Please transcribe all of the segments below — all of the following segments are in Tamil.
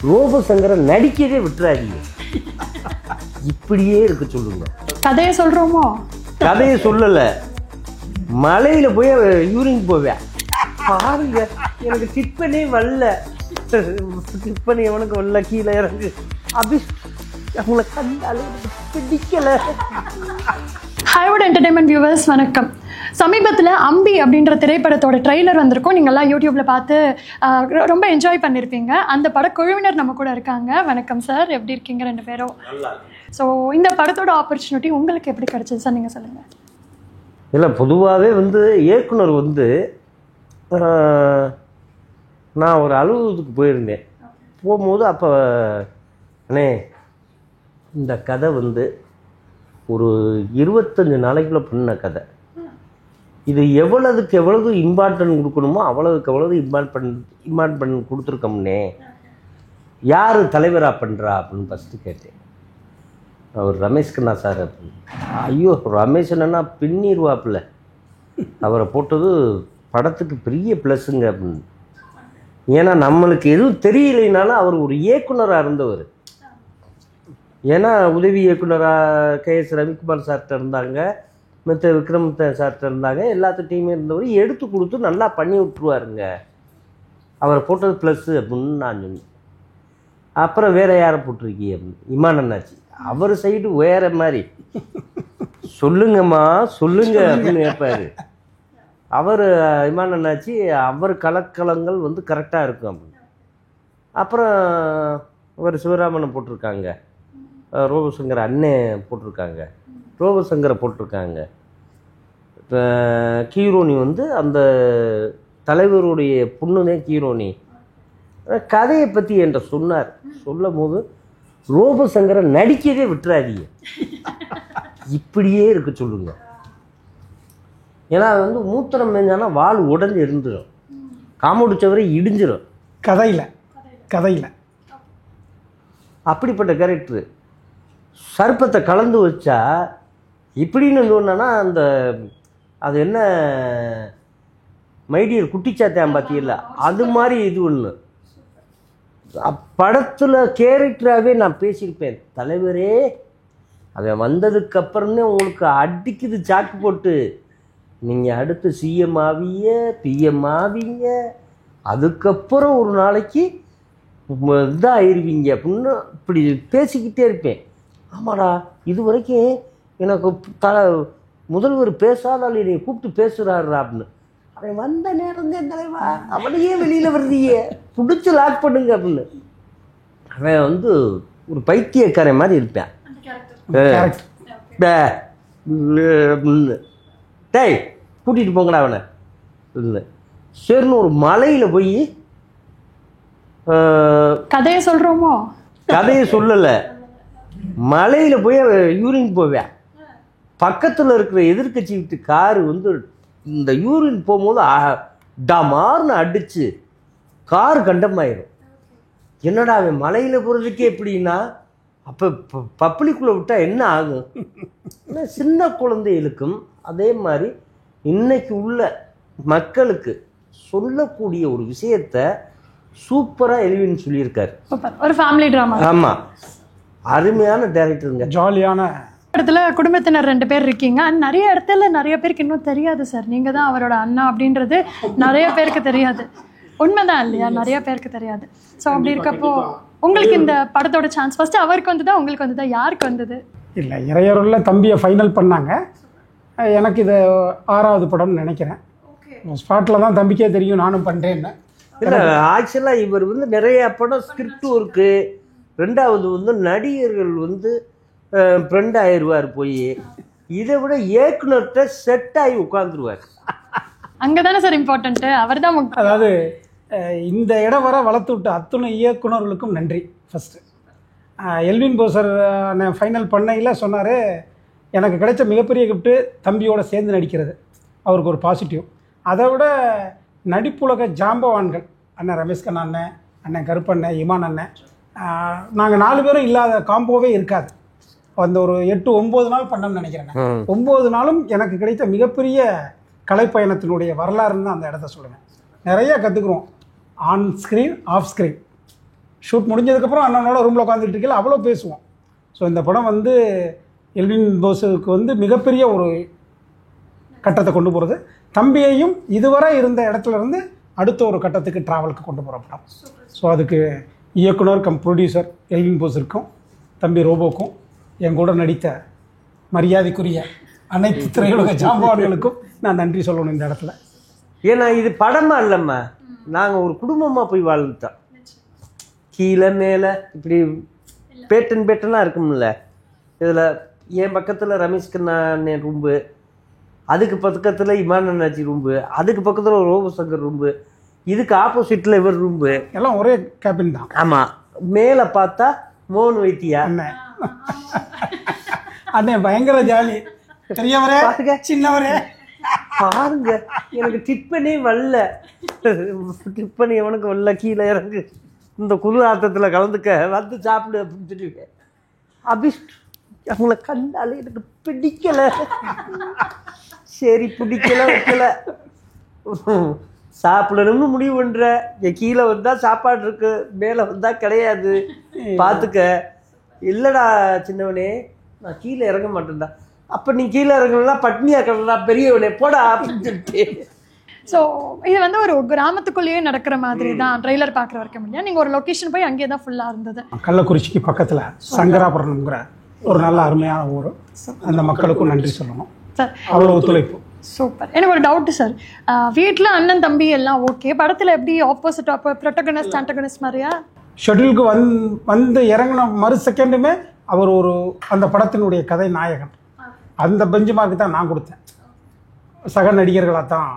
ரோபசங்கரை நடிக்கவே விட்டுறாதீங்க. இப்படியே இருக்க சொல்லுங்க. கதையை சொல்றோமோ? கதையை சொல்லல, மலையில போய் யூரின் போவேன் பாருங்க. எனக்கு டிப்பனே வரல, டிப்பனி எவனுக்கு வரல, கீழே இறங்கு அப்படி அவங்கள கண்டாலே பிடிக்கல. ஹைவுட் என்டர்டைன்மெண்ட் வியூவர்ஸ் வணக்கம். சமீபத்தில் அம்பி அப்படின்ற திரைப்படத்தோட ட்ரெய்லர் வந்திருக்கும். நீங்கள்லாம் யூடியூப்பில் பார்த்து ரொம்ப என்ஜாய் பண்ணியிருப்பீங்க. அந்த படக்குழுவினர் நம்ம கூட இருக்காங்க. வணக்கம் சார், எப்படி இருக்கீங்க ரெண்டு பேரும்? ஸோ இந்த படத்தோட ஆப்பர்ச்சுனிட்டி உங்களுக்கு எப்படி கிடைச்சது சார், நீங்கள் சொல்லுங்கள். இல்லை, பொதுவாகவே இயக்குனர் நான் ஒரு அலுவலகத்துக்கு போயிருந்தேன். போகும்போது அப்போ அண்ணே இந்த கதை ஒரு 25 நாளைக்குள்ளே பண்ண கதை, இது எவ்வளவுக்கு எவ்வளவு இம்பார்ட்டன்ட் கொடுக்கணுமோ அவ்வளவுக்கு எவ்வளவு இம்பார்ட்டன்ட் கொடுத்துருக்கோம்னே. யார் தலைவராக பண்ணுறா அப்படின்னு ஃபஸ்ட்டு கேட்டேன். அவர் ரமேஷ் கண்ணா சார் அப்படின்னு. ஐயோ, ரமேஷ் அண்ணா பின்னிருவாப்பில், அவரை போட்டது படத்துக்கு பெரிய ப்ளஸ்ஸுங்க அப்படின்னு. ஏன்னா நம்மளுக்கு எதுவும் தெரியலைனாலும் அவர் ஒரு இயக்குனராக இருந்தவர். ஏன்னா உதவி இயக்குனராக KS ரவிக்குமார் சார்கிட்ட இருந்தாங்க, மற்ற விக்ரம் சார்கிட்ட இருந்தாங்க, எல்லாத்துட்டையுமே இருந்தவர். எடுத்து கொடுத்து நல்லா பண்ணி விட்டுருவாருங்க, அவரை போட்டது ப்ளஸ்ஸு அப்படின்னு நான் சொன்னேன். அப்புறம் வேறு யாரை போட்டிருக்கீ அப்படின்னு. இமான் அண்ணாச்சி, அவர் சைடு வேறு மாதிரி, சொல்லுங்கம்மா சொல்லுங்க அப்படின்னு கேட்பார் அவர். இமான் அண்ணாச்சி அவர் கலக்கலங்கள் கரெக்டாக இருக்கும் அப்படின்னு. அப்புறம் அவர் சிவராமனை போட்டிருக்காங்க, ரோபசங்கர் அண்ணன் போட்டிருக்காங்க, ரோபசங்கரை போட்டிருக்காங்க. கீரோனி அந்த தலைவருடைய பொண்ணுனே கீரோனி. கதையை பற்றி என்கிட்ட சொன்னார். சொல்லும் போது ரோபசங்கரை நடிக்கவே விட்டுறாதீங்க, இப்படியே இருக்க சொல்லுங்க. ஏன்னா மூத்திரம் மேஞ்சானா வால் உடஞ்சி இருந்துடும், காமுடிச்சவரை இடிஞ்சிடும். கதையில் அப்படிப்பட்ட கேரக்டரு. சர்ப்பத்தை கலந்து வச்சா இப்படின்னு சொன்னா அது என்ன மைடியர் குட்டிச்சாத்தியான் பார்த்தீங்களா, அது மாதிரி இது ஒன்று. படத்தில் கேரக்டராகவே நான் பேசியிருப்பேன். தலைவரே அவன் வந்ததுக்கப்புறமே உங்களுக்கு அடிக்குது சாக்கு போட்டு, நீங்கள் அடுத்து CM ஆவீங்க, PM ஆவீங்க, அதுக்கப்புறம் ஒரு நாளைக்கு இதாக ஆயிடுவீங்க அப்படின்னு இப்படி பேசிக்கிட்டே இருப்பேன். ஆமாடா, இது வரைக்கும் எனக்கு முதல்வர் பேசாதால் என்னை கூப்பிட்டு பேசுகிறாருடா அப்படின்னு. அவன் வந்த நேரம் தான் தலைவா, அவனையே வெளியில் வருதியே, பிடிச்சி லாக் பண்ணுங்க அப்படின்னு. அவன் ஒரு பைத்தியக்காரன் மாதிரி இருப்பேன். டேய் கூட்டிகிட்டு போங்கடா அவனை இல்லை. சரின்னு ஒரு மலையில் போய் கதையை சொல்கிறோமோ? கதையை சொல்லலை, மலையில் போய் யூரின் போவேன். பக்கத்தில் இருக்கிற எதிர்கட்சி விட்டு காரு இந்த யூரின் போகும்போது டமார்னு அடித்து கார் கண்டமாயிரும். என்னடா அவன் மலையில் போகிறதுக்கே எப்படின்னா, அப்போ பப்ளிக்குள்ளே விட்டால் என்ன ஆகும்? சின்ன குழந்தைகளுக்கும் அதே மாதிரி இன்னைக்கு உள்ள மக்களுக்கு சொல்லக்கூடிய ஒரு விஷயத்தை சூப்பராக எலிவின்னு சொல்லியிருக்காரு. ஒரு ஃபேமிலி ட்ராமா. ஆமாம், அருமையான டைரக்டருங்க, ஜாலியான இடத்துல குடும்பத்தினர் 2 பேர் இருக்கீங்க. நிறைய இடத்துல நிறைய பேருக்கு இன்னும் தெரியாது சார், நீங்கள் தான் அவரோட அண்ணா அப்படின்றது நிறைய பேருக்கு தெரியாது. உண்மைதான் இல்லையா? நிறைய பேருக்கு தெரியாது. ஸோ அப்படி இருக்கப்போ உங்களுக்கு இந்த படத்தோட சான்ஸ் ஃபர்ஸ்ட் அவருக்கு வந்ததா உங்களுக்கு வந்ததா, யாருக்கு வந்தது? இல்லை, இறையருள்ள தம்பியை ஃபைனல் பண்ணாங்க. எனக்கு இது 6வது படம்னு நினைக்கிறேன். ஸ்பாட்டில் தான் தம்பிக்கே தெரியும் நானும் பண்ணுறேன்னு. இல்லை, ஆக்சுவலாக இவர் நிறைய படம் ஸ்கிரிப்ட் ஒர்க்கு, 2வது நடிகர்கள் ஃப்ரெண்ட் ஆயிடுவார் போய், இதை விட இயக்குனர்கிட்ட செட் ஆகி உட்காந்துருவார். அங்கே தானே சார் இம்பார்ட்டன்ட்டு, அவர் தான். அதாவது இந்த இடம் வர வளர்த்து விட்ட அத்துணை இயக்குனர்களுக்கும் நன்றி. ஃபஸ்ட்டு எல்வின் போசர் ஃபைனல் பண்ணையில் சொன்னார், எனக்கு கிடைச்ச மிகப்பெரிய கிஃப்ட்டு தம்பியோடு சேர்ந்து நடிக்கிறது. அவருக்கு ஒரு பாசிட்டிவ். அதை விட நடிப்புலக ஜாம்பவான்கள் அண்ணன் ரமேஷ் கண்ணா அண்ணன், அண்ணன் கருப்பண்ணன், இமான் அண்ணன், நாங்கள் 4 பேரும் இல்லாத காம்போவே இருக்காது. ஒரு 8-9 நாள் பண்ணோம்னு நினைக்கிறேன். 9 நாளும் எனக்கு கிடைத்த மிகப்பெரிய கலைப்பயணத்தினுடைய வரலாறுன்னு அந்த இடத்த சொல்லுவேன். நிறைய கற்றுக்குறோம், on screen off screen. Shoot முடிஞ்சதுக்கப்புறம் அண்ணனோட ரூமில் உட்காந்துட்டு இருக்கல அவ்வளோ பேசுவோம். ஸோ இந்த படம் வந்து எல்வின் போஸுக்கு வந்து மிகப்பெரிய ஒரு கட்டத்தை கொண்டு போகிறது, தம்பியையும் இதுவரை இருந்த இடத்துல இருந்து அடுத்த ஒரு கட்டத்துக்கு ட்ராவலுக்கு கொண்டு போகிற படம். ஸோ அதுக்கு இயக்குனர் கம் ப்ரொடியூசர் எல்வின் போஸிற்கும் தம்பி ரோபோக்கும் என் கூட நடித்த மரியாதைக்குரிய அனைத்து திரையுலக ஜாம்பவான்களுக்கும் நான் நன்றி சொல்லணும் இந்த இடத்துல. ஏன்னா இது படமா இல்லைம்மா, நாங்கள் ஒரு குடும்பமாக போய் வாழ்ந்துட்டோம். கீழே மேலே இப்படி பேட்டனாக இருக்கும்ல. இதில் என் பக்கத்தில் ரமேஷ் கண்ணா அண்ணன் ரூம்பு, அதுக்கு பக்கத்தில் இமான் அண்ணாச்சி ரூம்பு, அதுக்கு பக்கத்தில் ரோபோ சங்கர் ரூம்பு, இதுக்கு ஆப்போசிட்டில் இவர் ரூம்பு, எல்லாம் ஒரே கேபின் தான். ஆமாம். மேலே பார்த்தா மோகன் வைத்தியா அண்ணன் அண்ணன் பயங்கர ஜாலி, பெரியவரே சின்னவரே பாருங்க. எனக்கு டிப்பனே வரல, டிப்பனி எவனுக்கு வரல. கீழே இறங்கு, இந்த குழு ஆட்டத்தில் கலந்துக்க வந்து சாப்பிடு அப்படின்னு சொல்லிவிட்டேன். அபிஷ்ட் அவங்கள கண்டாலே எனக்கு பிடிக்கலை. சரி பிடிக்கல வைக்கல, சாப்பிடணும்னு முடிவு பண்ணுற. கீழே வந்தால் சாப்பாடு இருக்கு, மேலே வந்தால் கிடையாது, பார்த்துக்க. இல்லைடா சின்னவனே, நான் கீழே இறங்க மாட்டேன்டா. அப்போ நீ கீழே இறங்கலாம் பட்னியாக கிடலாம் பெரியவனே போடா அப்படின்னு சொல்லிட்டு. ஸோ இது வந்து ஒரு கிராமத்துக்குள்ளேயே நடக்கிற மாதிரி தான் ட்ரெய்லர் பார்க்குற வரைக்கும் இல்லையா? நீங்கள் ஒரு லொக்கேஷன் போய் அங்கேயே தான் ஃபுல்லாக இருந்தது. கள்ளக்குறிச்சிக்கு பக்கத்தில் சங்கராபுரம்ங்கிற ஒரு நல்ல அருமையான ஊர். அந்த மக்களுக்கும் நன்றி சொல்லணும் சார், அவ்வளோ ஒத்துழைப்பு. சூப்பர். எனக்கு ஒரு டவுட்டு சார், வீட்டில் அண்ணன் தம்பி எல்லாம் ஓகே, படத்தில் எப்படி ஆப்போசிட் ப்ரொட்டகனிஸ்ட் ஆண்டகனிஸ்ட் மாதிரியா? ஷெட்யூலுக்கு வந்து இறங்கின மறு செகண்டுமே அவர் ஒரு அந்த படத்தினுடைய கதை நாயகன். அந்த பெஞ்சு மார்க்கு தான் நான் கொடுத்தேன். சக நடிகர்களாக தான்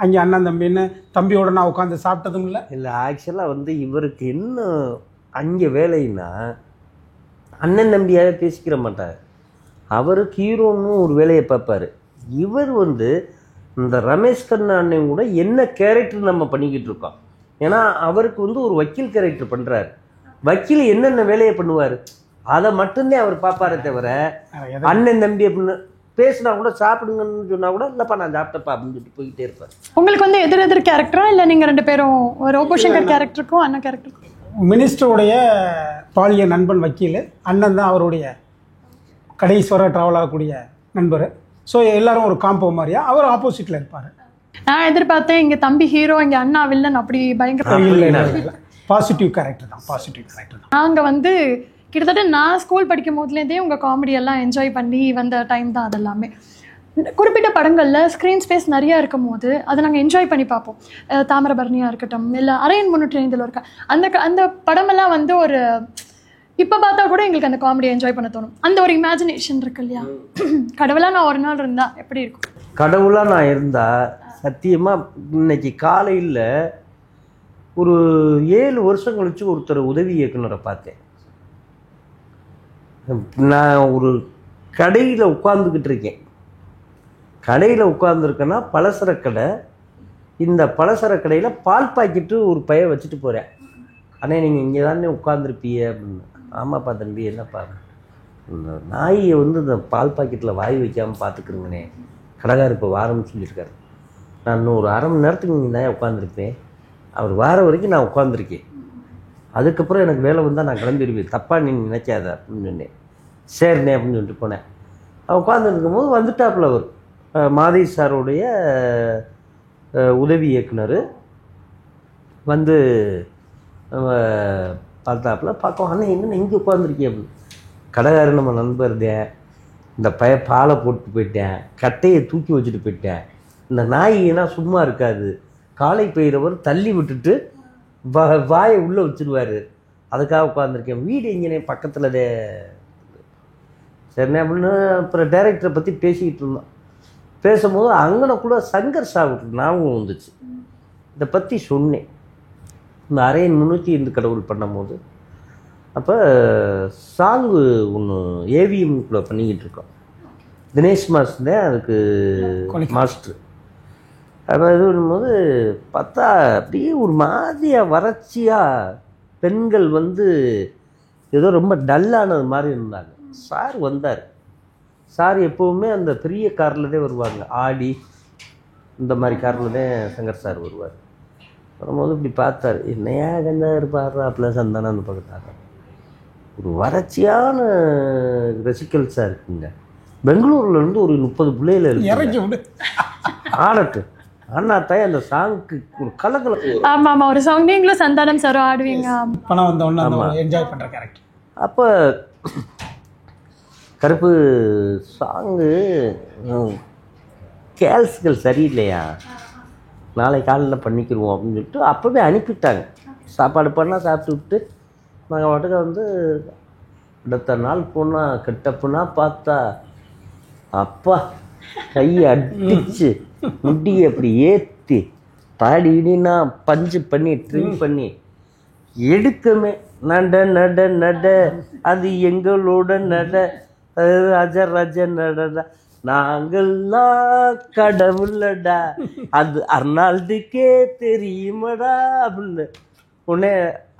அங்கே அண்ணன் தம்பின்னு தம்பியோட நான் உட்காந்து சாப்பிட்டதும் இல்லை. இல்லை, ஆக்சுவலாக வந்து இவருக்கு என்ன அங்கே வேலைன்னா அண்ணன் தம்பியாக பேசிக்கிற மாட்டார். அவருக்கு ஹீரோன்னு ஒரு வேலையை பார்ப்பார். இவர் வந்து இந்த ரமேஷ் கண்ணா அண்ணன் கூட என்ன கேரக்டர் நம்ம பண்ணிக்கிட்டு இருக்கோம். ஏன்னா அவருக்கு வந்து ஒரு வக்கீல் கேரக்டர் பண்ணுறாரு. வக்கீல் என்னென்ன வேலையை பண்ணுவார் அதை மட்டும்தான் அவர் பார்ப்பாரே தவிர அண்ணன் தம்பி அப்படின்னு பேசினா கூட சாப்பிடுங்கன்னு சொன்னால் கூட இல்லைப்பா நான் சாப்பிட்டப்பா அப்படின்னு சொல்லிட்டு போய்கிட்டே இருப்பார். உங்களுக்கு வந்து எதிர் கேரக்டரா இல்லை நீங்கள் ரெண்டு பேரும் ரோபோ சங்கர் கேரக்டருக்கும் அண்ணன் கேரக்டருக்கும்? மினிஸ்டருடைய பாலிய நண்பன் வக்கீல், அண்ணன் தான் அவருடைய கடைஸ்வர ட்ராவல் ஆகக்கூடிய நண்பர். ஸோ எல்லாரும் ஒரு காம்போ மாதிரியா அவர் ஆப்போசிட்டில் இருப்பார். நான் எதிர்பார்த்தேன் இங்கே தம்பி ஹீரோ இங்கே அண்ணா வில்லன் அப்படி பயங்கர. இல்லை, பாசிட்டிவ் கேரக்டர் தான், பாசிட்டிவ் கேரக்டர் தான். நாங்கள் வந்து கிட்டத்தட்ட நான் ஸ்கூல் படிக்கும் போதுலேருந்தே உங்கள் காமெடி எல்லாம் என்ஜாய் பண்ணி வந்த டைம் தான் அதெல்லாமே. குறிப்பிட்ட படங்களில் ஸ்க்ரீன் ஸ்பேஸ் நிறையா இருக்கும் போது அதை நாங்கள் என்ஜாய் பண்ணி பார்ப்போம். தாமிரபரணியாக இருக்கட்டும், இல்லை அரையன் 305 இருக்கா, அந்த படமெல்லாம் வந்து ஒரு இப்போ பார்த்தா கூட எங்களுக்கு அந்த காமெடி என்ஜாய் பண்ண தோணும். அந்த ஒரு இமேஜினேஷன் இருக்கு இல்லையா? கடவுளாக நான் ஒரு நாள் இருந்தால் எப்படி இருக்கும்? கடவுளாக நான் இருந்தால் சத்தியமாக இன்னைக்கு காலையில் ஒரு 7 வருஷம் கழித்து ஒருத்தர் உதவி இயக்குனரை பார்த்தேன். நான் ஒரு கடையில் உட்காந்துக்கிட்டு இருக்கேன். கடையில் உட்காந்துருக்கேன்னா பலசரக்கடை. இந்த பலசரக்கடையில் பால் பாக்கெட்டு ஒரு பைய வச்சுட்டு போகிறேன். அண்ணே நீங்கள் இங்கே தானே உட்காந்துருப்பீங்க அப்படின்னு. ஆமாப்பா தம்பி, என்னப்பா, இந்த நாயை வந்து இந்த பால் பாக்கெட்டில் வாய் வைக்காமல் பார்த்துக்குறீங்கண்ணே, கடைக்காரர் இப்போ வாரம்னு சொல்லியிருக்காரு. நான் இன்னும் ஒரு அரை மணி நேரத்துக்கு நீங்கள் தான் உட்காந்துருப்பேன். அவர் வார வரைக்கும் நான் உட்காந்துருக்கேன். அதுக்கப்புறம் எனக்கு வேலை வந்தால் நான் கிளம்பிடுவேன், தப்பாக நீ நினைக்காத அப்படின்னு சொன்னேன். சரிண்ணே அப்படின்னு சொல்லிட்டு போனேன். உட்காந்துருக்கும் போது வந்துட்டாப்புல அவர் மாதை சாருடைய உதவி இயக்குனர் வந்து பார்த்தாப்புல பார்க்க, அண்ணன் என்னென்ன இங்கே உட்காந்துருக்கேன் அப்படின்னு. கடைக்காரர் நம்ம நண்பர்தேன், இந்த பாலை போட்டு போயிட்டேன், கட்டையை தூக்கி வச்சுட்டு போயிட்டேன். இந்த நாயினா சும்மா இருக்காது, காலை பெய்கிறவர் தள்ளி விட்டுட்டு வாயை உள்ளே வச்சுருவார், அதுக்காக உட்காந்துருக்கேன். வீடு எங்கேனே பக்கத்துலதே. சரிண்ணே அப்படின்னு அப்புறம் டைரக்டரை பற்றி பேசிக்கிட்டு இருந்தோம். பேசும்போது அங்கன கூட சங்கர் சாவுக்கு ஞாபகம் வந்துச்சு. இதை பற்றி சொன்னேன். இந்த அரையன் 305 கடவுள் பண்ணும்போது அப்போ சாங்கு ஒன்று ஏவிஎம் கூட பண்ணிக்கிட்டு இருக்கோம். தினேஷ் மாஸ்டர் தான் அதுக்கு மாஸ்டர். அப்போ இது பண்ணும்போது பார்த்தா அப்படியே ஒரு மாதிரியாக வறட்சியாக பெண்கள் வந்து ஏதோ ரொம்ப டல்லானது மாதிரி இருந்தாங்க. சார் வந்தார். சார் எப்போவுமே அந்த பெரிய காரில் தான் வருவாங்க, ஆடி இந்த மாதிரி காரில் தான் சங்கர் சார் வருவார். வரும்போது இப்படி பார்த்தாரு, என்னையா கண்டா இருப்பாடுறாப்புல சந்தானம் பார்த்தாரு. ஒரு வறட்சியான ரசிகல்ஸாக இருக்குங்க. பெங்களூர்லேருந்து ஒரு 30 பிள்ளைகள் இறக்கி விடு ஆடட்டு ஆனாத்தாய் அந்த சாங்க்கு ஒரு கலக்கல. ஆமா ஆமா, ஒரு சாங் நீங்களும் சந்தானம் சாரும் ஆடுவீங்க. பணம் வந்த ஒன்று என்ஜாய் பண்ணுற கேரக்டர். அப்போ கருப்பு சாங்கு கேல்ஸ்கள் சரியில்லையா, நாளை காலையில் பண்ணிக்கிடுவோம் அப்படின்னு சொல்லிட்டு அப்போவே அனுப்பிட்டாங்க. சாப்பாடு பண்ணால் சாப்பிட்டு விட்டு நாங்கள் பாட்டுக்கு வந்து அடுத்த நாள் போனால் கெட்டப்புனா பார்த்தா அப்பா கையை அடிச்சு முடியை அப்படி ஏற்றி பாடினா பஞ்சு பண்ணி ட்ரிம் பண்ணி எடுக்கமே நட நட நட அது எங்களோட நட ராஜ ராஜ நடடா நாங்கள்லாம் கடவுளடா அது அர்னால்டுக்கே தெரியுமடா அப்படின்னு உடனே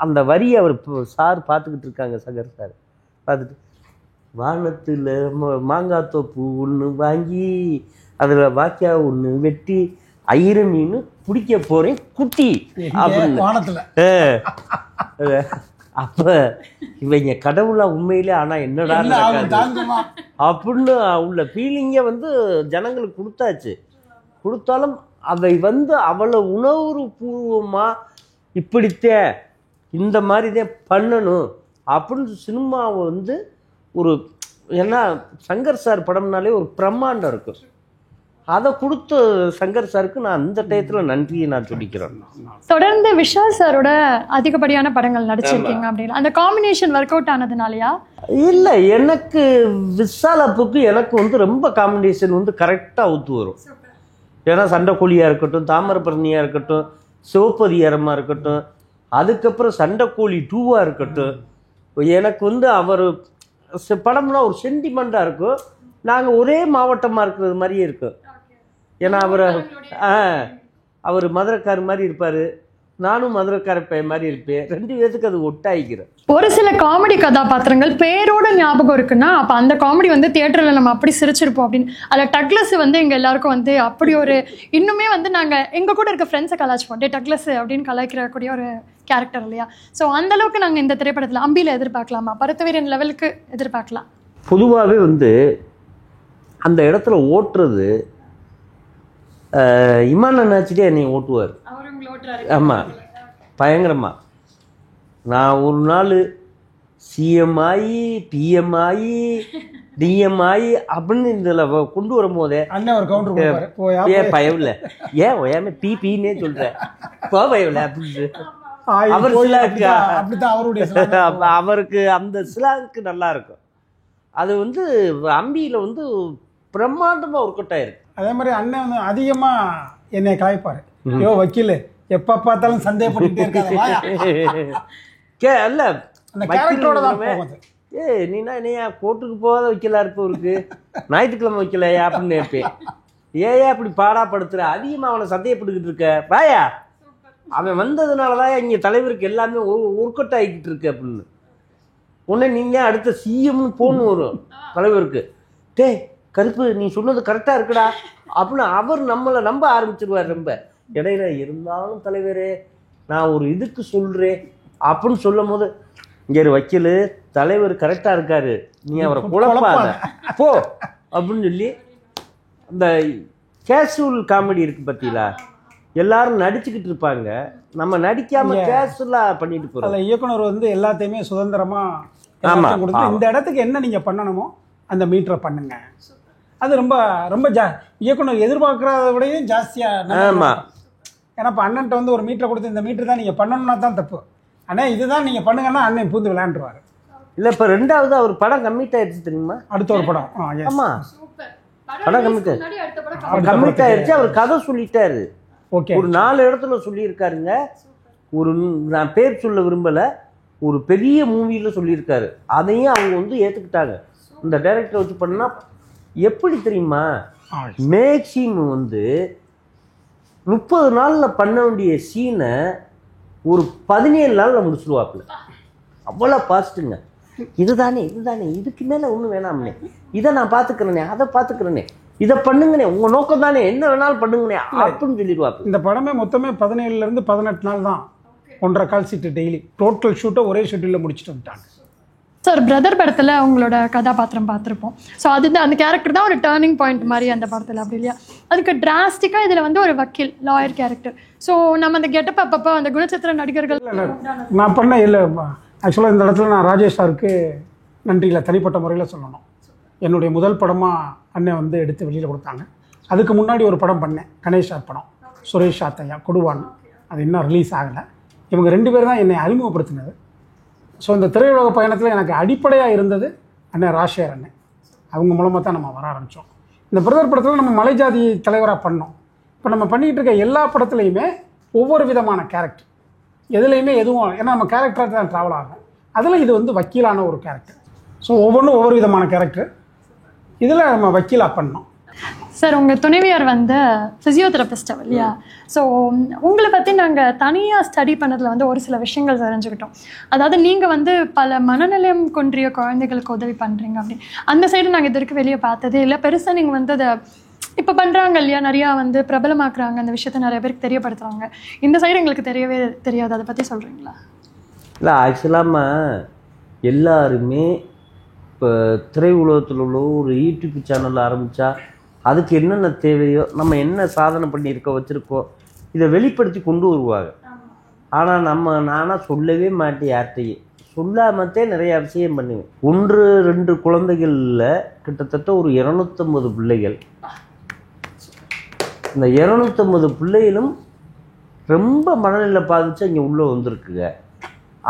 அந்த வரியை அவர் சார் பார்த்துக்கிட்டு இருக்காங்க. சங்கர் சார் பார்த்துட்டு வானத்தில் மாங்காய் தோப்பு ஒன்று வாங்கி அதில் வாக்கியா ஒன்று வெட்டி ஐர மீன் பிடிக்க போகிறேன் குட்டி அப்படின்னு. அப்போ இவங்க கடவுளா உண்மையிலே ஆனால் என்னடா அப்படின்னு உள்ள ஃபீலிங்கை வந்து ஜனங்களுக்கு கொடுத்தாச்சு. கொடுத்தாலும் அதை வந்து அவ்வளோ உணர்வு பூர்வமாக இப்படித்தான் இந்த மாதிரி தான் பண்ணணும் அப்படின்னு சினிமாவை வந்து ஒரு ஏன்னா சங்கர் சார் படம்னாலே ஒரு பிரம்மாண்டம் இருக்கும். அதை கொடுத்த சங்கர் சாருக்கு நான் அந்த டயத்தில் நன்றியை நான் சொல்லிக்கிறேன். தொடர்ந்து விஷால் சாரோட அதிகப்படியான படங்கள் நடிச்சிருக்கீங்க அப்படின்னு அந்த காம்பினேஷன் ஒர்க் அவுட் ஆனதுனாலயா? இல்லை, எனக்கு விஷால் அப்புக்கு எனக்கு வந்து ரொம்ப காம்பினேஷன் வந்து கரெக்டாக ஒத்து வரும். ஏன்னா சண்டைக்கோழியாக இருக்கட்டும், தாமிரபரணியாக இருக்கட்டும், சிவப்பதிகாரமாக இருக்கட்டும், அதுக்கப்புறம் சண்டைக்கோழி 2வாக இருக்கட்டும், எனக்கு வந்து அவர் படம்லாம் ஒரு சென்டிமெண்ட்டாக இருக்கும். நாங்கள் ஒரே மாவட்டமாக இருக்கிறது மாதிரியே இருக்கும். ஏன்னா அவர் மதுரைக்கார மாதிரி இருப்பார், நானும் மதுரைக்கார பையன் மாதிரி இருப்பேன். 2 பேருக்கு அது ஒட்டாயிக்கிறேன். ஒரு சில காமெடி கதாபாத்திரங்கள் பேரோட ஞாபகம் இருக்குன்னா அப்போ அந்த காமெடி வந்து தியேட்டரில் நம்ம அப்படி சிரிச்சிருப்போம் அப்படின்னு. அதில் டக்ளஸ் வந்து எங்கள் எல்லாருக்கும் வந்து அப்படி ஒரு இன்னுமே வந்து நாங்கள் எங்கள் கூட இருக்க ஃப்ரெண்ட்ஸை கலாய்ச்சிப்போம், டே டக்ளஸ் அப்படின்னு கலாய்க்கிறக்கூடிய ஒரு கேரக்டர் இல்லையா? ஸோ அந்தளவுக்கு நாங்கள் இந்த திரைப்படத்தில் அம்பியில் எதிர்பார்க்கலாமா? பருத்தவீரன் லெவலுக்கு எதிர்பார்க்கலாம்? பொதுவாகவே வந்து அந்த இடத்துல ஓட்டுறது இமான் அண்ணாச்சிட்டே என்னை ஓட்டுவார். ஆமாம், பயங்கரமாக. நான் ஒரு நாள் சிஎம் ஆகி பிஎம் ஆகி டிஎம் ஆகி அப்படின்னு இதில் கொண்டு வரும்போதே ஏன் பயவில்லை, ஏன் ஒயாம பிபின்னே சொல்கிறேன், போ பயவில்லை அப்படின்னு அவர் அவருக்கு அந்த சிலாவுக்கு நல்லா இருக்கும். அது வந்து அம்பியில் வந்து பிரம்மாண்டமாக ஒர்க் அவுட் ஆயிருக்கு. அதே மாதிரி அண்ணன் வந்து அதிகமாக என்னை கலாய்ப்பார். ஐயோ வக்கீல் எப்போ பார்த்தாலும் சந்தேகப்பட்டுட்டே இருக்காங்க அல்ல அந்த கேரக்டரோட தான் போகுது. நீனா என்னையா கோர்ட்டுக்கு போகாத வைக்கலா இருப்பவருக்கு ஞாயிற்றுக்கிழமை வைக்கலையா அப்படின்னு நினைப்பேன். ஏயா இப்படி பாடாப்படுத்துற, அதிகமாக அவனை சந்தேகப்பட்டுக்கிட்டு இருக்க வாயா, அவன் வந்ததுனாலதான் இங்கே தலைவருக்கு எல்லாமே ஒர்க் அவுட் ஆகிக்கிட்டு இருக்கு அப்படின்னு. உடனே நீங்கள் அடுத்த சிஎம்னு போன்னு வரும் தலைவருக்கு, டே கருப்பு நீ சொன்னது கரெக்டாக இருக்குடா அப்படின்னு அவர் நம்மளை நம்ப ஆரம்பிச்சிருவார். ரொம்ப இடையில இருந்தாலும் தலைவரே நான் ஒரு இதுக்கு சொல்கிறேன் அப்படின்னு சொல்லும் போது, இங்கே வக்கீல் தலைவர் கரெக்டாக இருக்காரு, நீ அவரை குழப்பாத போ அப்படின்னு சொல்லி அந்த கேஷுவல் காமெடி இருக்குது பார்த்தீங்களா, எல்லாரும் நடிச்சுக்கிட்டு இருப்பாங்க, நம்ம நடிக்காம கேஷுவலாக பண்ணிட்டு போகிறோம். அதில் இயக்குனர் வந்து எல்லாத்தையுமே சுதந்திரமாக கொடுத்து இந்த இடத்துக்கு என்ன நீங்கள் பண்ணணுமோ அந்த மீட்டரை பண்ணுங்க. அது ரொம்ப ரொம்ப இயக்குனர் எதிர்பார்க்குறத விடையும் ஜாஸ்தியாக. ஆமாம், ஏன்னா இப்போ அண்ணன்ட்ட வந்து ஒரு மீட்டரை கொடுத்து இந்த மீட்டர் தான் நீங்கள் பண்ணணும்னா தான் தப்பு, ஆனால் இதுதான் நீங்கள் பண்ணுங்கன்னா அண்ணன் பூந்து விளையாண்டுருவார். இல்லை இப்போ 2வது அவர் படம் கம்மிட் ஆயிடுச்சு தெரியுமா, அடுத்த ஒரு படம். ஆமாம், படம் கம்மிட் ஆயிடுச்சு. அவர் கதை சொல்லிட்டாரு. ஓகே, ஒரு 4 இடத்துல சொல்லியிருக்காருங்க. ஒரு நான் பேர் சொல்ல விரும்பலை, ஒரு பெரிய மூவியில் சொல்லியிருக்காரு. அதையும் அவங்க வந்து ஏற்றுக்கிட்டாங்க. இந்த டைரக்டரை வச்சு பண்ணால் எப்படி தெரியுமா, மேக்ஸிம் வந்து 30 நாளில் பண்ண வேண்டிய சீனை ஒரு 17 நாளில் முடிச்சுடுவாப்புல. அவ்வளோ பாஸ்ட்டுங்க. இதுதானே இதுக்கு மேலே ஒன்றும் வேணாம்னே, இதை நான் பார்த்துக்கிறேனே, அதை பார்த்துக்கிறேனே, இதை பண்ணுங்கண்ணே, உங்கள் நோக்கம் தானே, என்ன வேணாலும் பண்ணுங்கண்ணே அப்படின்னு சொல்லிடுவாங்க. இந்த படமே மொத்தமே 17 to 18 நாள் தான், 1.25 கால் சீட்டு டெய்லி. டோட்டல் ஷூட்டை ஒரே ஷெட்யூலில் முடிச்சுட்டு வந்துட்டாங்க. சார் பிரதர் படத்தில் உங்களோட கதாபாத்திரம் பார்த்துருப்போம். ஸோ அந்த கேரக்டர் தான் ஒரு டேர்னிங் பாயிண்ட் மாதிரி அந்த படத்தில், அப்படி இல்லையா? அதுக்கு டிராஸ்டிக்காக இதில் வந்து ஒரு வக்கீல் லாயர் கேரக்டர். ஸோ நம்ம அந்த கெட்டப் அப்பப்போ அந்த குணச்சித்திர நடிகர்கள் நான் பண்ண இல்லை. ஆக்சுவலாக இந்த இடத்துல நான் ராஜேஷ் சாருக்கு நன்றியில் தனிப்பட்ட முறையில் சொல்லணும். என்னுடைய முதல் படமாக அண்ணன் வந்து எடுத்து வெளியில் கொடுத்தாங்க. அதுக்கு முன்னாடி ஒரு படம் பண்ணேன், கணேஷ் சார் படம், சுரேஷ் சாத்தையா கொடுவான். அது இன்னும் ரிலீஸ் ஆகலை. இவங்க 2 பேர் தான் என்னை அறிமுகப்படுத்தினது. ஸோ இந்த திரையுலக பயணத்தில் எனக்கு அடிப்படையாக இருந்தது அண்ணன் ராஜேஷ் அண்ணன். அவங்க மூலமாக தான் நம்ம வர ஆரம்பித்தோம். இந்த பிரதர் படத்தில் நம்ம மலை ஜாதி தலைவராக பண்ணோம். இப்போ நம்ம பண்ணிகிட்டு இருக்க எல்லா படத்துலையுமே ஒவ்வொரு விதமான கேரக்டர், எதுலேயுமே எதுவும், ஏன்னா நம்ம கேரக்டராக தான் ட்ராவல் ஆகும். அதில் இது வந்து வக்கீலான ஒரு கேரக்டர். ஸோ ஒவ்வொன்றும் ஒவ்வொரு விதமான கேரக்டர். இதில் நம்ம வக்கீலாக பண்ணோம். சார் உங்கள் துணைவியார் வந்து ஃபிசியோதெரபிஸ்ட் இல்லையா? ஸோ உங்களை பற்றி நாங்கள் தனியாக ஸ்டடி பண்ணதில் வந்து ஒரு சில விஷயங்கள் தெரிஞ்சுக்கிட்டோம். அதாவது நீங்கள் வந்து பல மனநலம் கொன்றிய குழந்தைகளுக்கு உதவி பண்ணுறீங்க அப்படின்னு. அந்த சைடு நாங்கள் இது வரைக்கும் வெளியே பார்த்ததே இல்லை. பெருசாக நீங்கள் வந்து அதை இப்போ பண்ணுறாங்க இல்லையா, நிறையா வந்து பிரபலமாக்குறாங்க, அந்த விஷயத்த நிறைய பேருக்கு தெரியப்படுத்துகிறாங்க. இந்த சைடு எங்களுக்கு தெரியவே தெரியாது. அதை பற்றி சொல்கிறீங்களா? இல்லை, ஆக்சுவலாக எல்லாருமே இப்போ திரை உலகத்தில் உள்ள ஒரு யூடியூப் சேனல் ஆரம்பித்தா அதுக்கு என்னென்ன தேவையோ, நம்ம என்ன சாதனை பண்ணியிருக்கோம் வச்சுருக்கோம், இதை வெளிப்படுத்தி கொண்டு வருவாங்க. ஆனால் நானாக சொல்லவே மாட்டேன், யார்கிட்டையே சொல்லாமத்தே நிறையா விஷயம் பண்ணுவேன். 1-2 குழந்தைகளில் கிட்டத்தட்ட ஒரு 250 பிள்ளைகள். இந்த 250 பிள்ளைகளும் ரொம்ப மனநிலை பாதிச்சு இங்கே உள்ளே வந்திருக்குங்க.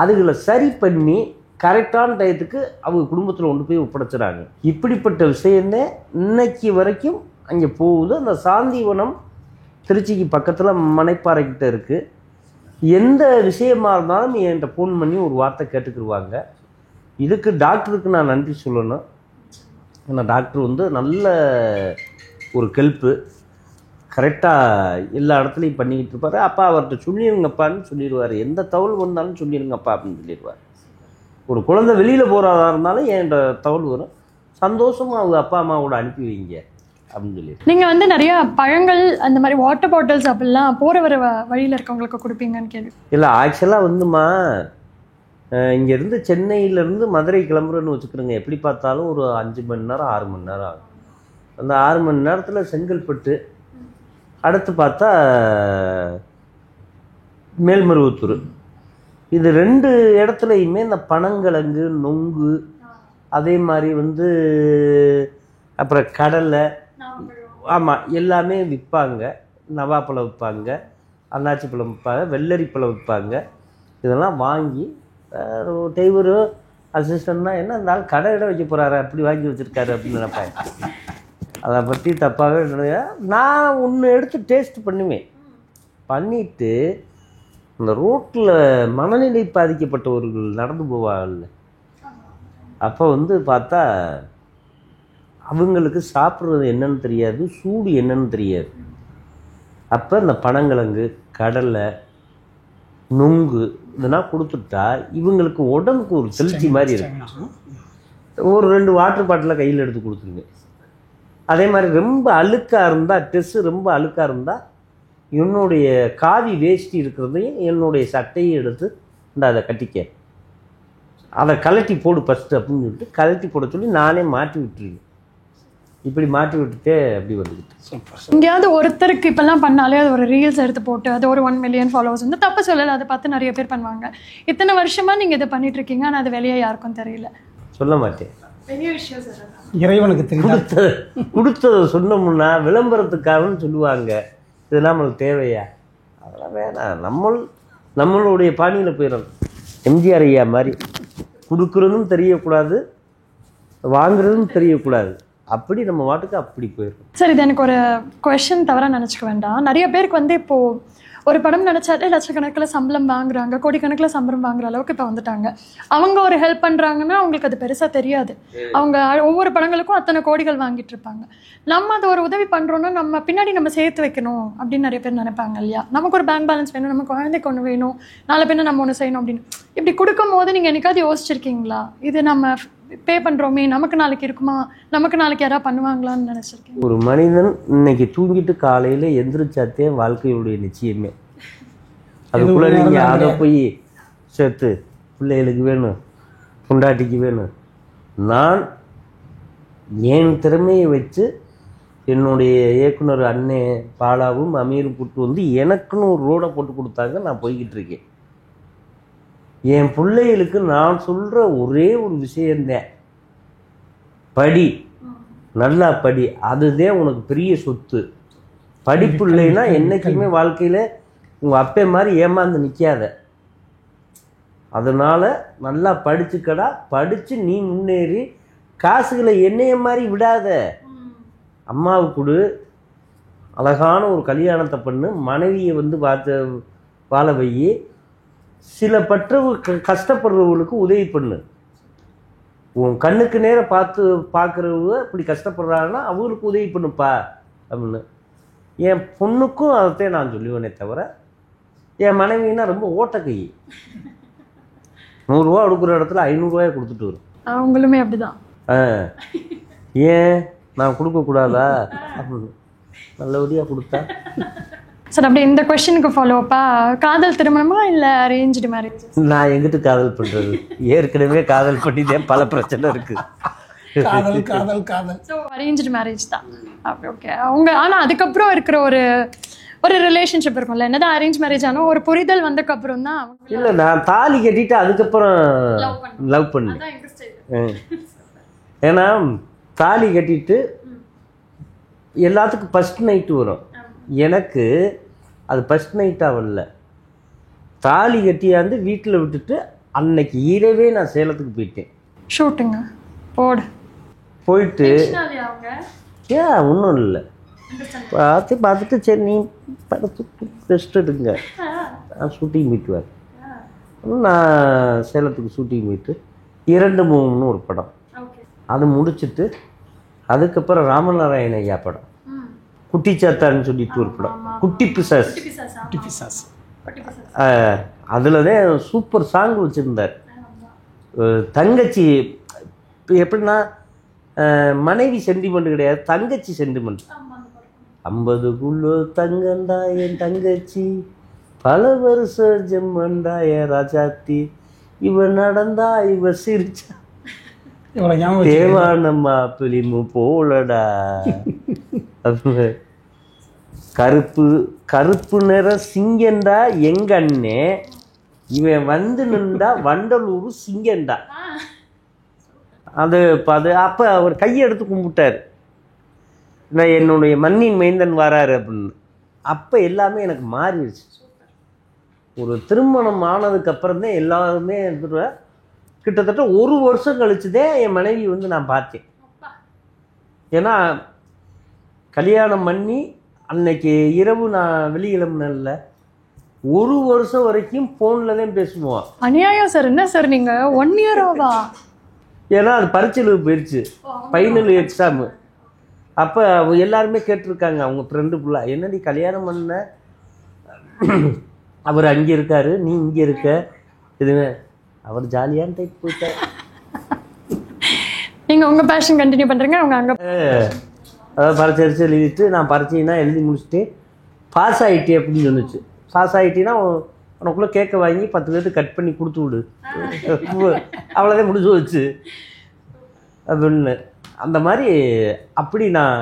அதுகளை சரி பண்ணி கரெக்டான டயத்துக்கு அவங்க குடும்பத்தில் கொண்டு போய் ஒப்படைச்சிடாங்க. இப்படிப்பட்ட விஷயந்தே இன்னைக்கு வரைக்கும் அங்கே போகுது. அந்த சாந்திவனம் திருச்சிக்கு பக்கத்தில் மணைப்பாறைக்கிட்ட இருக்குது. எந்த விஷயமா இருந்தாலும் என்கிட்ட ஃபோன் பண்ணி ஒரு வார்த்தை கேட்டுக்கிடுவாங்க. இதுக்கு டாக்டருக்கு நான் நன்றி சொல்லணும். ஏன்னா டாக்டர் வந்து நல்ல ஒரு ஹெல்ப்பு, கரெக்டாக எல்லா இடத்துலையும் பண்ணிக்கிட்டு இருப்பார். அப்பா அவர்கிட்ட சொல்லிடுங்கப்பான்னு சொல்லிடுவார். எந்த தகவல் வந்தாலும் சொல்லிடுங்கப்பா அப்படின்னு சொல்லிடுவார். ஒரு குழந்தை வெளியில் போகிறதா இருந்தாலும் என்கிட்ட தகவல் வரும், சந்தோஷமாக அவங்க அப்பா அம்மாவோட அனுப்பி வைங்க அப்படின்னு சொல்லி. நீங்கள் வந்து நிறையா பழங்கள் அந்த மாதிரி வாட்டர் பாட்டில்ஸ் அப்படிலாம் போகிற வர வழியில் இருக்கவங்களுக்கு கொடுப்பீங்கன்னு கேள்வி. இல்லை, ஆக்சுவலாக வந்துமா இங்கேருந்து சென்னையிலேருந்து மதுரை கிளம்புறேன்னு வச்சுக்கிறோங்க. எப்படி பார்த்தாலும் ஒரு 5 மணி நேரம் 6 மணி நேரம் ஆகும். அந்த 6 மணி நேரத்தில் செங்கல்பட்டு, அடுத்து பார்த்தா மேல்மருவத்தூர், இது 2 இடத்துலையுமே இந்த பனங்கிழங்கு, நொங்கு, அதே மாதிரி வந்து அப்புறம் கடலை, ஆமாம் எல்லாமே விற்பாங்க. நவாப்பழம் விற்பாங்க, அன்னாச்சி பழம் விற்பாங்க, வெள்ளரி பழம் விற்பாங்க. இதெல்லாம் வாங்கி டிரைவரு அசிஸ்டண்ட்னா என்ன இருந்தாலும் கடை இடம் வைக்க போகிறாரு, அப்படி வாங்கி வச்சுருக்காரு அப்படின்னு நினைப்பாங்க. அதை பற்றி தப்பாகவே நிறையா நான் ஒன்று எடுத்து டேஸ்ட் பண்ணுவேன். பண்ணிவிட்டு இந்த ரோட்டில் மனநிலை பாதிக்கப்பட்டவர்கள் நடந்து போவாங்கல்ல, அப்போ வந்து பார்த்தா அவங்களுக்கு சாப்பிட்றது என்னன்னு தெரியாது, சூடு என்னன்னு தெரியாது. அப்போ இந்த பனங்கிழங்கு, கடலை, நொங்கு இதெல்லாம் கொடுத்துட்டா இவங்களுக்கு உடம்புக்கு ஒரு தெளிச்சி மாதிரி இருக்கும். ஒரு 2 வாட்டர் பாட்டிலை கையில் எடுத்து கொடுத்துருங்க. அதே மாதிரி ரொம்ப அழுக்காக இருந்தால், ட்ரெஸ்ஸு ரொம்ப அழுக்காக இருந்தால் என்னுடைய காவி வேஷ்டி இருக்கிறதையும் என்னுடைய சட்டையும் எடுத்து இந்த அதை கட்டிக்க, அதை கலட்டி போடு ஃபஸ்ட்டு அப்படின்னு சொல்லிட்டு கலட்டி போட சொல்லி நானே மாட்டி விட்டுருக்கேன். இப்படி மாட்டி விட்டுட்டே அப்படி வந்துக்கிட்டு எங்கேயாவது ஒருத்தருக்கு இப்போல்லாம் பண்ணாலே அது ஒரு ரீல்ஸ் எடுத்து போட்டு அது ஒரு 1 மில்லியன் ஃபாலோவர்ஸ் வந்து தப்பு சொல்லலை, அதை பார்த்து நிறைய பேர் பண்ணுவாங்க. இத்தனை வருஷமாக நீங்கள் இதை பண்ணிட்டு இருக்கீங்க, ஆனால் அது வெளியே யாருக்கும் தெரியல. சொல்ல மாட்டேன், பெரிய விஷயம் சார். இறைவனுக்கு தெரியும். கொடுத்ததை சொன்னோம்னா விளம்பரத்துக்காகன்னு சொல்லுவாங்க. இதெல்லாம் நம்மளுக்கு தேவையா? அதெல்லாம் வேணாம். நம்மளுடைய பாணியில் போயிடணும். எம்ஜிஆர் ஐயா மாதிரி கொடுக்குறதும் தெரியக்கூடாது, வாங்குறதும் தெரியக்கூடாது. அப்படி நம்ம வாட்டுக்கு அப்படி போயிடும். சார், இது எனக்கு ஒரு கொஷின் தவிர நினச்சிக்க வேண்டாம். நிறைய பேருக்கு வந்து இப்போது ஒரு படம் நினச்சாலே லட்சக்கணக்கில் சம்பளம் வாங்குறாங்க, கோடிக்கணக்கில் சம்பளம் வாங்குற அளவுக்கு இப்போ வந்துட்டாங்க. அவங்க ஒரு ஹெல்ப் பண்ணுறாங்கன்னா அவங்களுக்கு அது பெருசாக தெரியாது. அவங்க ஒவ்வொரு படங்களுக்கும் அத்தனை கோடிகள் வாங்கிட்டு இருப்பாங்க. நம்ம அது ஒரு உதவி பண்ணுறோன்னா நம்ம பின்னாடி நம்ம சேர்த்து வைக்கணும் அப்படின்னு நிறைய பேர் நினைப்பாங்க இல்லையா? நமக்கு ஒரு பேங்க் பேலன்ஸ் வேணும், நம்ம குழந்தைக்கு ஒன்று வேணும், நாளை பின்ன நம்ம ஒன்று செய்யணும் அப்படின்னு. இப்படி கொடுக்கும் போது நீங்கள் என்னைக்காவது யோசிச்சிருக்கீங்களா இது நம்ம பே பண்ணுறோமே, நமக்கு நாளைக்கு இருக்குமா, நமக்கு நாளைக்கு யாராவது பண்ணுவாங்களான்னு நினச்சிருக்கேன். ஒரு மனிதன் இன்னைக்கு தூங்கிட்டு காலையில் எந்திரிச்சாத்தே வாழ்க்கையுடைய நிச்சயமே. அதுக்குள்ளே நீங்கள் அதை போய் சேர்த்து பிள்ளைகளுக்கு வேணும், பொண்டாட்டிக்கு வேணும். நான் என் திறமையை வச்சு என்னுடைய இயக்குனர் அண்ணே பாலாவும் அமீரும் கூட்டு வந்து எனக்குன்னு ஒரு ரோடை போட்டு கொடுத்தாங்க. நான் போய்கிட்டு இருக்கேன். என் பிள்ளைகளுக்கு நான் சொல்கிற ஒரே ஒரு விஷயந்தேன், படி, நல்லா படி, அதுதான் உனக்கு பெரிய சொத்து. படிப்பு இல்லைன்னா என்றைக்குமே வாழ்க்கையில் உங்கள் அப்பே மாதிரி ஏமாந்து நிற்காத. அதனால் நல்லா படிச்சுக்கடா, படித்து நீ முன்னேறி காசுகளை என்னைய மாதிரி விடாத. அம்மாவுக்கு கொடு, அழகான ஒரு கல்யாணத்தை பண்ணு, மனைவியை வந்து வாழ வை, சில கஷ்டப்படுறவங்களுக்கு உதவி பண்ணு. உன் கண்ணுக்கு நேரம் பார்க்குறவங்க இப்படி கஷ்டப்படுறாங்கன்னா அவங்களுக்கு உதவி பண்ணுப்பா அப்படின்னு என் பொண்ணுக்கும் அதைத்தான் நான் சொல்லுவேனே தவிர, என் மனைவினா ரொம்ப ஓட்டக்கை. 100 ரூபா கொடுக்குற இடத்துல 500 ரூபாயை கொடுத்துட்டு வரும். அவங்களுமே அப்படிதான். ஏன் நான் கொடுக்கக்கூடாதா அப்படின்னு நல்லபடியாக கொடுத்தா. சார், அப்படி இந்த கொஸ்டினுக்கு ஃபாலோப்பா, காதல் திருமணமா இல்லை அரேஞ்ச்டு மேரேஜ்? நான் எங்கிட்டு காதல் பண்ணுறது, ஏற்கனவே காதல் பண்ணிதான் பல பிரச்சனை இருக்குது. காதல் காதல் காதல். ஸோ அரேஞ்ச்டு மேரேஜ் தான். அப்படி ஓகே. அவங்க ஆனால் அதுக்கப்புறம் இருக்கிற ஒரு ரிலேஷன்ஷிப் இருக்கும்ல, என்னதான் அரேஞ்ச் மேரேஜ் ஆனால் ஒரு புரிதல் வந்ததுக்கப்புறம் தான். இல்லை, நான் தாலி கட்டிட்டு அதுக்கப்புறம் லவ் பண்ணேன். ஏன்னா தாலி கட்டிட்டு எல்லாத்துக்கும் ஃபஸ்ட் நைட்டு வரும். எனக்கு அது ஃபஸ்ட் நைட்டாக வரல, தாலி கட்டியாந்து வீட்டில் விட்டுட்டு அன்னைக்கு இரவே நான் சேலத்துக்கு போயிட்டேன். ஷூட்டிங்க போயிட்டு ஏன் ஒன்றும் இல்லை, பார்த்துட்டு சரி நீ படத்துக்கு ரெஸ்ட் எடுங்க, நான் ஷூட்டிங் போயிட்டு வரேன். நான் சேலத்துக்கு ஷூட்டிங் போயிட்டு 2-3 ஒரு படம் அது முடிச்சுட்டு அதுக்கப்புறம் ராமநாராயண ஐயா படம் குட்டிச்சாத்தான்னு சொல்லிட்டு ஒரு படம், குட்டி பிசாஸ். அதில் தான் சூப்பர் சாங் வச்சுருந்தார். தங்கச்சி எப்படின்னா மனைவி சென்டிமெண்ட் கிடையாது, தங்கச்சி சென்டிமெண்ட். 50 தங்கண்டா என் தங்கச்சி, பல வருஷம் ஜெம்மண்டா என் ராஜாத்தி, இவ நடந்தா இவ சிரிச்சா தேவானம்மா பிலிமு போலடா. கருப்பு நிற சிங்கண்டா எங்க அண்ணே, இவன் வந்து நின்றா வண்டலூர் சிங்கண்டா. அது அப்போ அவர் கையெடுத்து கும்பிட்டார், நான் என்னுடைய மண்ணின் மைந்தன் வராரு அப்படின்னு. அப்போ எல்லாமே எனக்கு மாறிடுச்சு. ஒரு திருமணம் ஆனதுக்கு அப்புறம் தான் எல்லாருமே கிட்டத்தட்ட 1 வருஷம் கழிச்சுதான் என் மனைவி வந்து நான் பார்த்தேன். ஏன்னா கல்யாணம் பண்ணி அன்னைக்கு இரவு நான் வெளிக்கிளம்புனேன்ல, 1 வருஷம் வரைக்கும் ஃபோனில் தான் பேசுவோம். அநியாயம் சார். என்ன சார் நீங்கள் 1 இயராவா? ஏன்னா அது பரீட்சையில் போயிடுச்சு, ஃபைனல் எக்ஸாமு. அப்போ எல்லாருமே கேட்டிருக்காங்க அவங்க ஃப்ரெண்டு ஃபுல்லாக, என்னடி கல்யாணம் பண்ண, அவர் அங்கே இருக்காரு நீ இங்கே இருக்க, இதுவே அவர் ஜாலியான டைப் போயிட்டார். நீங்கள் உங்கள் பேஷன் கண்டினியூ பண்ணுறீங்க, அவங்க அங்கே. அதாவது பரீட்சை எழுதிட்டு நான் பரீட்சைனா எழுதி முடிச்சுட்டு பாஸ் ஆகிட்டே அப்படின்னு சொன்னிச்சு. பாஸ் ஆகிட்டீங்கன்னா உனக்குள்ளே கேட்க வாங்கி 10 பேருக்கு கட் பண்ணி கொடுத்து விடு, அவ்வளோதான் முடிஞ்சு வச்சு அப்படின்னு. அந்த மாதிரி அப்படி நான்